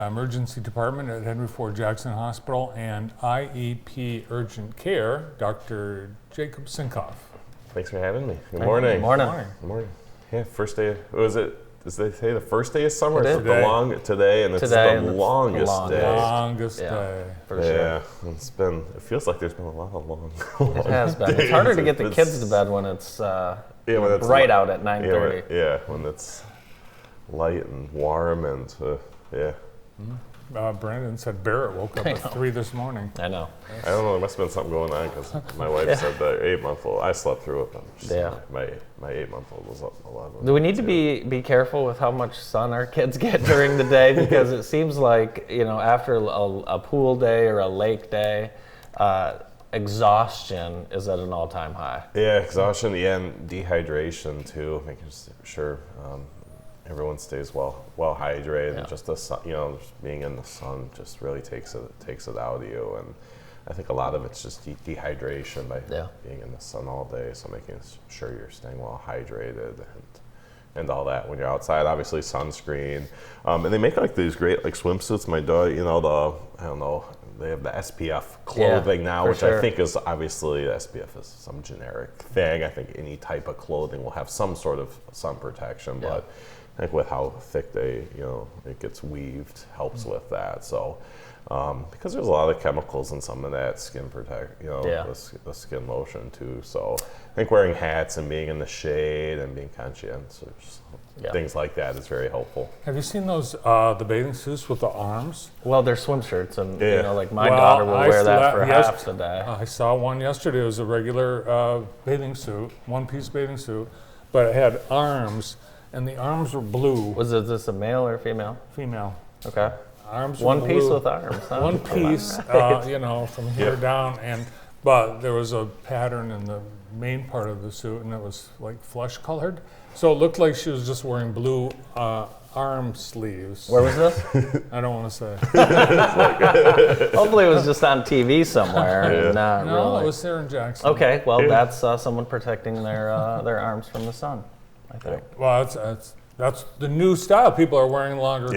Emergency Department at Henry Ford Jackson Hospital and IEP Urgent Care, Dr. Jacob Sinkoff. Thanks for having me. Good morning. Good morning. Good morning. Yeah, first day. Was it? Does they say the first day of summer? Today. Today, and it's Today, the and longest day. Longest Yeah. day. For sure. Yeah, it feels like there's been a lot of long. It has been. It's harder to get the kids to bed when it's when it's bright out at 9:30. Yeah, when it's light and warm and yeah. Brandon said Barrett woke up at 3 this morning. I know. I don't know. There must have been something going on because my wife said that 8-month-old. I slept through it. Yeah. My 8-month-old was up 11. Do we need to be careful with how much sun our kids get during the day? Because it seems like, after a pool day or a lake day, exhaustion is at an all-time high. Yeah, exhaustion, and dehydration too. Making sure everyone stays well hydrated. And just the sun, just being in the sun just really takes it out of you. And I think a lot of it's just dehydration by being in the sun all day. So making sure you're staying well hydrated and all that when you're outside. Obviously sunscreen, and they make like these great like swimsuits. My daughter, I don't know. They have the SPF clothing now, which I think is obviously the SPF is some generic thing. I think any type of clothing will have some sort of sun protection, but I think with how thick it gets weaved helps with that. So, because there's a lot of chemicals in some of that skin the skin lotion too. So I think wearing hats and being in the shade and being conscientious, things like that is very helpful. Have you seen those, the bathing suits with the arms? Well, they're swim shirts, and like my daughter will wear that for half the day. I saw one yesterday. It was a regular bathing suit, one-piece bathing suit, but it had arms, and the arms were blue. Was this a male or female? Female. Okay. Arms were one blue. Piece with arms. Huh? One piece, from here down, but there was a pattern in the main part of the suit, and it was like flesh colored. So it looked like she was just wearing blue arm sleeves. Where was this? I don't want to say. Hopefully it was just on TV somewhere. And not no, really. it was Sarah Jackson. Okay, well that's someone protecting their arms from the sun, I think. Well, that's the new style. People are wearing longer.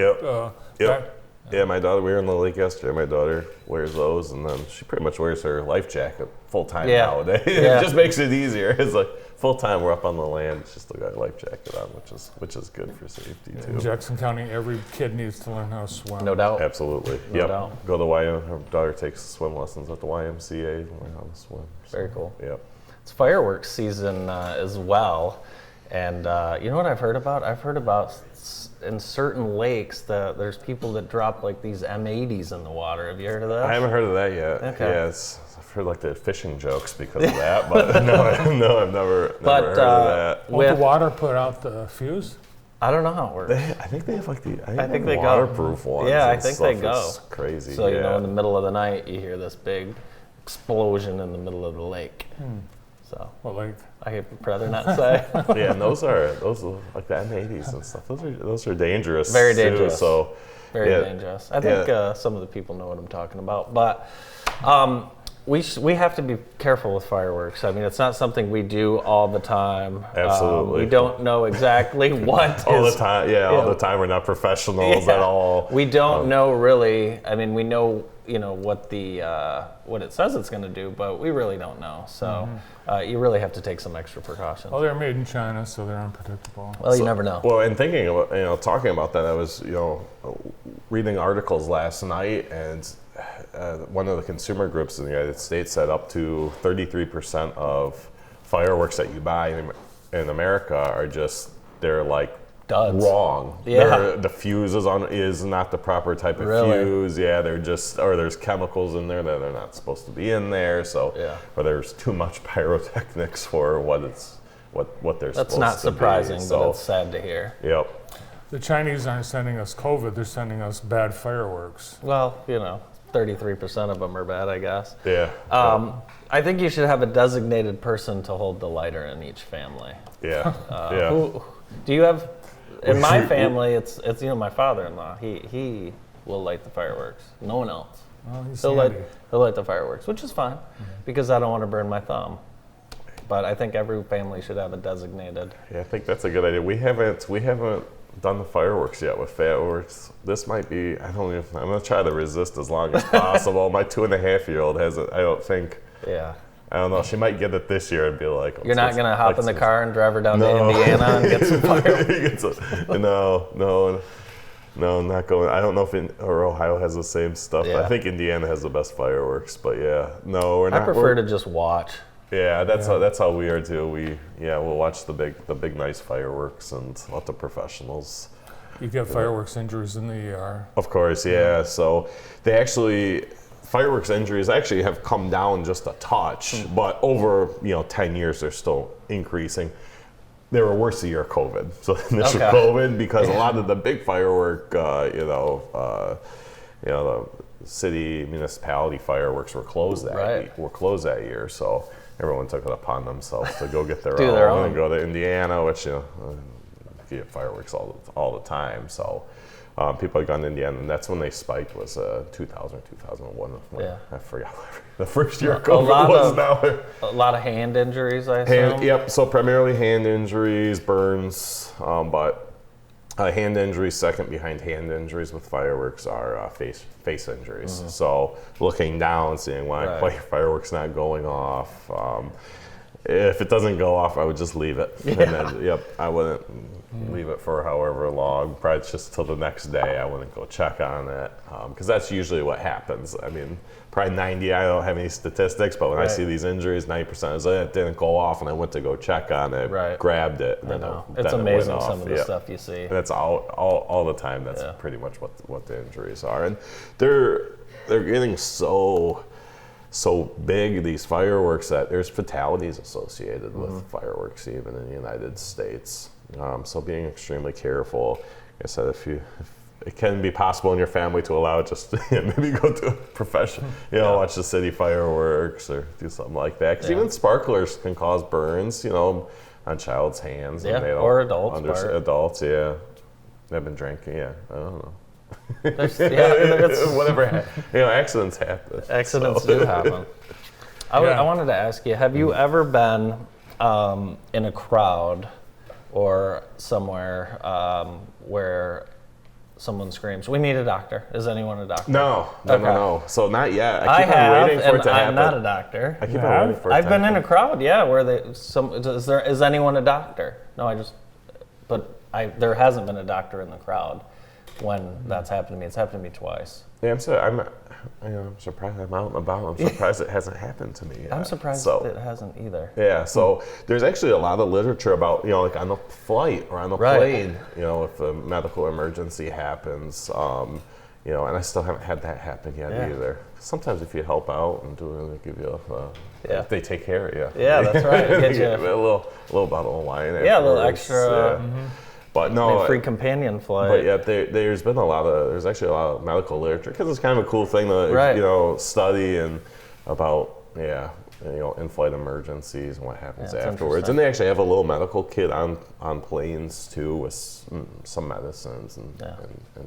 Yeah, my daughter, we were in the lake yesterday. My daughter wears those, and then she pretty much wears her life jacket full time nowadays. It just makes it easier. It's like full time, we're up on the land. She still got a life jacket on, which is good for safety too. In Jackson County, every kid needs to learn how to swim. No doubt. Absolutely. No doubt. Go to her daughter takes swim lessons at the YMCA to learn how to swim. So, very cool. Yep. It's fireworks season as well, and you know what I've heard about? I've heard about in certain lakes that there's people that drop like these M80s in the water. Have you heard of that? I haven't heard of that yet. Okay. Yeah, I've heard like the fishing jokes because of that, but no, I've never heard of that. Won't the water put out the fuse? I don't know how it works. I think they have like I think they waterproof ones. Yeah, I think they go. It's crazy. So in the middle of the night, you hear this big explosion in the middle of the lake. So what lake? I'd rather not say. Yeah, and those are like the M80s and stuff. Those are dangerous. Very dangerous. Too, so very dangerous. I think some of the people know what I'm talking about, but we have to be careful with fireworks. I mean, it's not something we do all the time. Absolutely. We don't know exactly what all the time. Yeah, all the time. We're not professionals at all. We don't know really. I mean, we know what what it says it's going to do, but we really don't know. So you really have to take some extra precautions. Well, they're made in China, so they're unpredictable. Well, you never know. Well, and thinking about talking about that, I was reading articles last night, and one of the consumer groups in the United States said up to 33% of fireworks that you buy in America are they're like duds. Wrong. Yeah. The fuse is not the proper type of fuse. Yeah, they're or there's chemicals in there that are not supposed to be in there. So, or there's too much pyrotechnics for what they're supposed to be. That's not surprising, but it's sad to hear. Yep. The Chinese aren't sending us COVID; they're sending us bad fireworks. Well, 33% of them are bad, I guess. Yeah. I think you should have a designated person to hold the lighter in each family. Yeah. Do you have? In my family, it's my father-in-law. He will light the fireworks. No one else. Well, he'll light the fireworks, which is fine, because I don't want to burn my thumb. But I think every family should have a designated. Yeah, I think that's a good idea. We haven't done the fireworks yet with fireworks. This might be, I don't even, I'm gonna try to resist as long as possible. My 2.5-year-old has it, I don't think. Yeah. I don't know, she might get it this year and be like. You're not gonna hop in the car and drive her down to Indiana and get some fireworks? No, not going. I don't know if Ohio has the same stuff. Yeah. I think Indiana has the best fireworks, but yeah, no, we're not. I prefer to just watch. Yeah, that's how we are too. We'll watch the big nice fireworks and let the professionals. You get fireworks injuries in the ER. Of course, yeah. So fireworks injuries actually have come down just a touch, but over 10 years they're still increasing. They were worse the year of COVID. So initial COVID, because a lot of the big firework, the city municipality fireworks were closed that year. So everyone took it upon themselves to go get their own and go to Indiana, which you get fireworks all the time. So people had gone to Indiana, and that's when they spiked, was 2000 or 2001. Yeah. I forgot the first year of COVID was now. A lot of hand injuries, I assume? Yep, so primarily hand injuries, burns, but hand injuries, second behind hand injuries with fireworks are face injuries. Mm-hmm. So looking down, seeing why fireworks not going off. If it doesn't go off, I would just leave it. Yeah. And then, I wouldn't leave it for however long, probably just till the next day. I wouldn't go check on it, because that's usually what happens. I mean, probably 90, I don't have any statistics, but when I see these injuries, 90% is it didn't go off, and I went to go check on it, grabbed it, and it's amazing some of the stuff you see. And that's all the time. That's pretty much what the injuries are. And they're getting so big, these fireworks, that there's fatalities associated with fireworks even in the United States. So being extremely careful. Like I said, if it can be possible in your family to allow it, just maybe go to a profession, watch the city fireworks or do something like that. Because even sparklers can cause burns, on child's hands. Yeah, and they don't or adults. Adults, yeah. They've been drinking, I don't know. Whatever. Accidents happen. Accidents do happen. I wanted to ask you, have you ever been in a crowd or somewhere where someone screams, "We need a doctor"? Is anyone a doctor? No. So not yet. I keep on waiting for it to happen. I'm not a doctor. I keep on waiting for it I've to been happen. in a crowd, where is anyone a doctor? No, there hasn't been a doctor in the crowd when that's happened to me. It's happened to me twice. Yeah, I'm surprised I'm out and about. I'm surprised it hasn't happened to me yet. I'm surprised it hasn't either. Yeah, so there's actually a lot of literature about, like on the flight or on the plane, if a medical emergency happens, and I still haven't had that happen yet either. Sometimes if you help out and they give you they take care of you. Yeah, that's right. Get you a little bottle of wine. Yeah, a little extra. But no, free companion flight. But yeah, there's actually a lot of medical literature, because it's kind of a cool thing to study and about in-flight emergencies and what happens afterwards. And they actually have a little medical kit on planes too, with some medicines and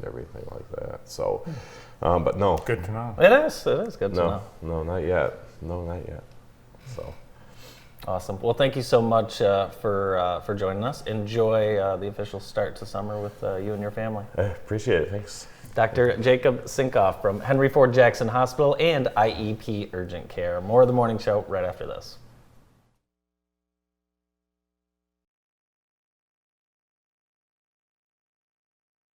everything like that. So, but no. Good to know. It is good to know. No, not yet. So. Awesome. Well, thank you so much for joining us. Enjoy the official start to summer with you and your family. I appreciate it. Thanks. Dr. Jacob Sinkoff from Henry Ford Jackson Hospital and IEP Urgent Care. More of the morning show right after this.